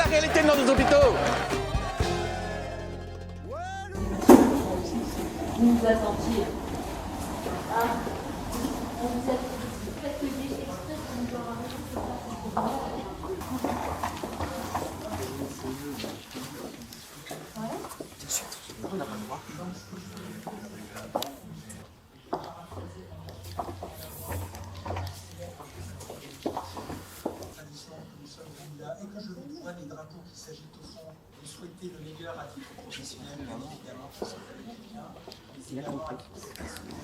la réalité de nos hôpitaux. Vous nous attendiez. Ah, on vous a fait que des extraits pour nous avoir et que je vois les drapeaux qui s'agitent au fond, vous souhaitez le meilleur à titre professionnel, évidemment, pour ça va bien, mais également à titre personnel,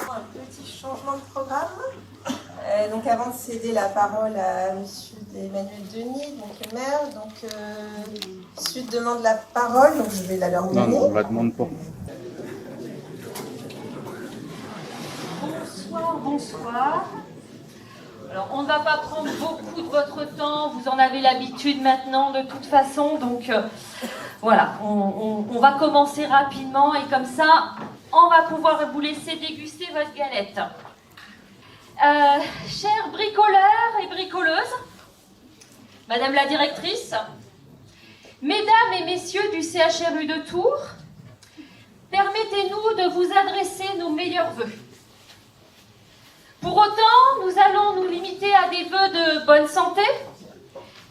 un petit changement de programme. Donc avant de céder la parole à M. Emmanuel Denis, donc le maire, Sud demande la parole, donc je vais la leur donner. Non, on la demande pas. Bonsoir, bonsoir. Alors, on ne va pas prendre beaucoup de votre temps, vous en avez l'habitude maintenant de toute façon, donc voilà, on va commencer rapidement et comme ça, on va pouvoir vous laisser déguster votre galette. Chers bricoleurs et bricoleuses, Madame la directrice, Mesdames et Messieurs du CHRU de Tours, permettez-nous de vous adresser nos meilleurs vœux. Pour autant, nous allons nous limiter à des vœux de bonne santé,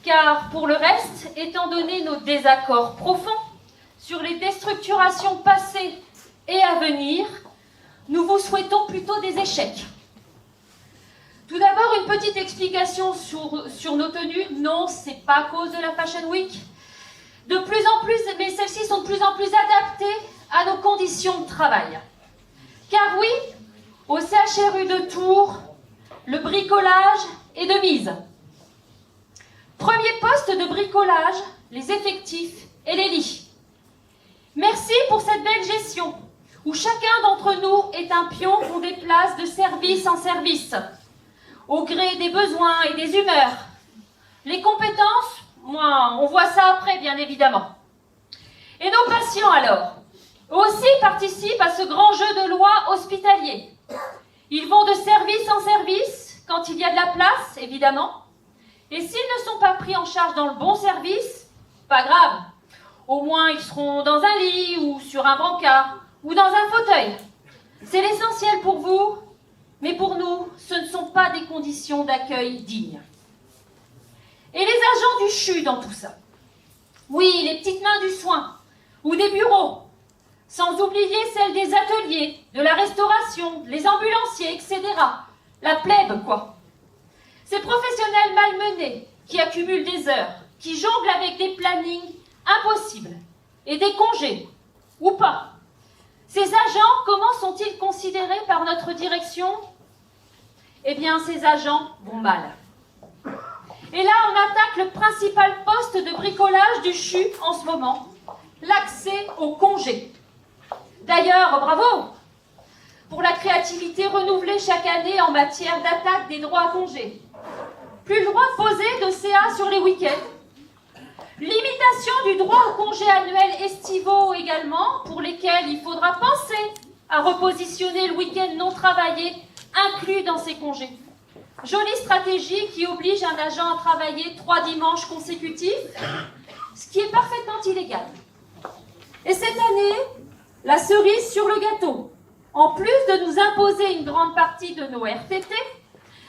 car pour le reste, étant donné nos désaccords profonds sur les déstructurations passées et à venir, nous vous souhaitons plutôt des échecs. Tout d'abord, une petite explication sur nos tenues. Non, c'est pas à cause de la Fashion Week. De plus en plus, mais celles-ci sont de plus en plus adaptées à nos conditions de travail. Car oui, au CHRU de Tours, le bricolage est de mise. Premier poste de bricolage, les effectifs et les lits. Merci pour cette belle gestion, où chacun d'entre nous est un pion qu'on déplace de service en service, au gré des besoins et des humeurs. Les compétences, moi, on voit ça après, bien évidemment. Et nos patients, alors, aussi participent à ce grand jeu de loi hospitalier. Ils vont de service en service, quand il y a de la place, évidemment. Et s'ils ne sont pas pris en charge dans le bon service, pas grave. Au moins, ils seront dans un lit, ou sur un brancard, ou dans un fauteuil. C'est l'essentiel pour vous, mais pour nous, ce ne sont pas des conditions d'accueil dignes. Et les agents du CHU dans tout ça? Oui, les petites mains du soin, ou des bureaux, sans oublier celles des ateliers, de la restauration, les ambulanciers, etc. La plèbe, quoi. Ces professionnels malmenés, qui accumulent des heures, qui jonglent avec des plannings impossibles, et des congés, ou pas. Ces agents, comment sont-ils considérés par notre direction? Eh bien, ces agents vont mal. Et là, on attaque le principal poste de bricolage du CHU en ce moment, l'accès au congé. D'ailleurs, bravo pour la créativité renouvelée chaque année en matière d'attaque des droits à congé. Plus le droit de poser de CA sur les week-ends. Limitation du droit au congé annuel estivaux également, pour lesquels il faudra penser à repositionner le week-end non travaillé inclus dans ces congés. Jolie stratégie qui oblige un agent à travailler 3 dimanches consécutifs, ce qui est parfaitement illégal. Et cette année, la cerise sur le gâteau. En plus de nous imposer une grande partie de nos RTT,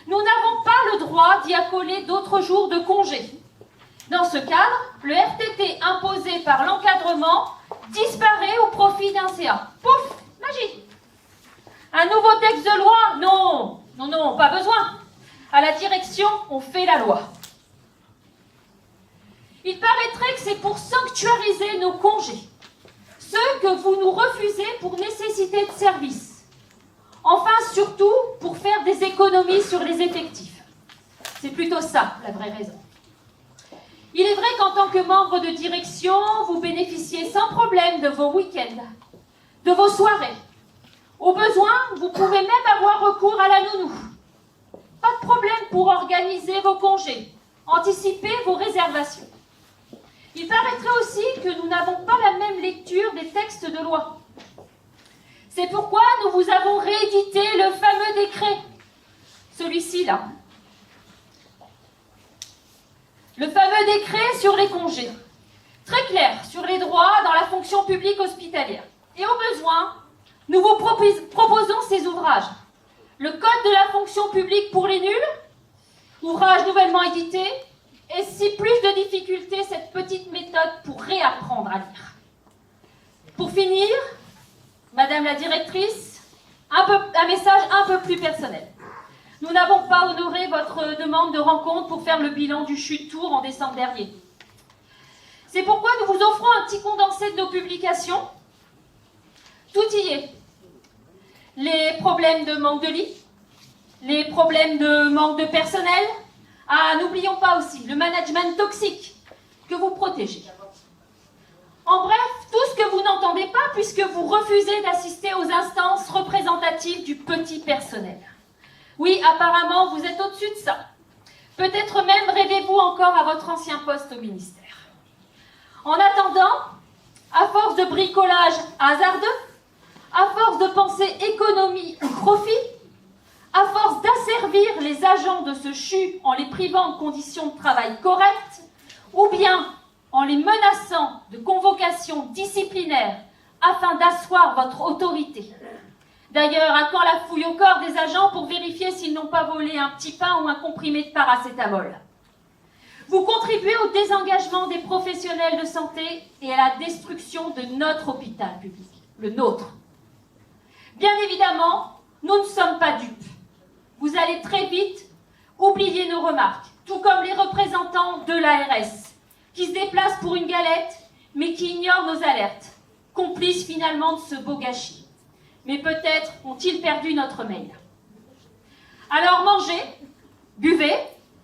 nous n'avons pas le droit d'y accoler d'autres jours de congé. Dans ce cadre, le RTT imposé par l'encadrement disparaît au profit d'un CA. Pouf, magie. Un nouveau texte de loi? Non, non, non, pas besoin. À la direction, on fait la loi. Il paraîtrait que c'est pour sanctuariser nos congés, ceux que vous nous refusez pour nécessité de service. Enfin, surtout, pour faire des économies sur les effectifs. C'est plutôt ça, la vraie raison. Il est vrai qu'en tant que membre de direction, vous bénéficiez sans problème de vos week-ends, de vos soirées. Au besoin, vous pouvez même avoir recours à la nounou. Pas de problème pour organiser vos congés, anticiper vos réservations. Il paraîtrait aussi que nous n'avons pas la même lecture des textes de loi. C'est pourquoi nous vous avons réédité le fameux décret, celui-ci là. Le fameux décret sur les congés, très clair sur les droits dans la fonction publique hospitalière. Et au besoin, nous vous proposons ces ouvrages. Le Code de la fonction publique pour les nuls, ouvrage nouvellement édité, et si plus de difficultés, cette petite méthode pour réapprendre à lire. Pour finir, Madame la directrice, un message un peu plus personnel. Nous n'avons pas honoré votre demande de rencontre pour faire le bilan du CHU de Tours en décembre dernier. C'est pourquoi nous vous offrons un petit condensé de nos publications. Tout y est. Les problèmes de manque de lits, les problèmes de manque de personnel. Ah, n'oublions pas aussi le management toxique que vous protégez. En bref, tout ce que vous n'entendez pas puisque vous refusez d'assister aux instances représentatives du petit personnel. Oui, apparemment, vous êtes au-dessus de ça. Peut-être même rêvez-vous encore à votre ancien poste au ministère. En attendant, à force de bricolage hasardeux, à force de penser économie ou profit, à force d'asservir les agents de ce CHU en les privant de conditions de travail correctes, ou bien en les menaçant de convocation disciplinaire afin d'asseoir votre autorité. D'ailleurs, à quand la fouille au corps des agents pour vérifier s'ils n'ont pas volé un petit pain ou un comprimé de paracétamol? Vous contribuez au désengagement des professionnels de santé et à la destruction de notre hôpital public, le nôtre. Bien évidemment, nous ne sommes pas dupes. Vous allez très vite oublier nos remarques, tout comme les représentants de l'ARS, qui se déplacent pour une galette, mais qui ignorent nos alertes, complices finalement de ce beau gâchis. Mais peut-être ont-ils perdu notre mail. Alors mangez, buvez,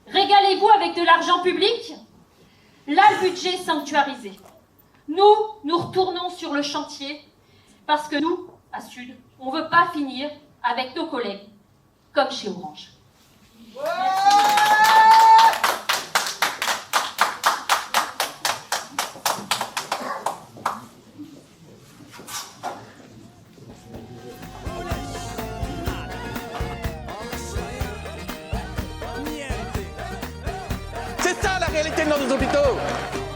régalez-vous avec de l'argent public. Là, le budget sanctuarisé. Nous retournons sur le chantier parce que nous, à Sud, on ne veut pas finir avec nos collègues, comme chez Orange. C'est ça la réalité de nos hôpitaux.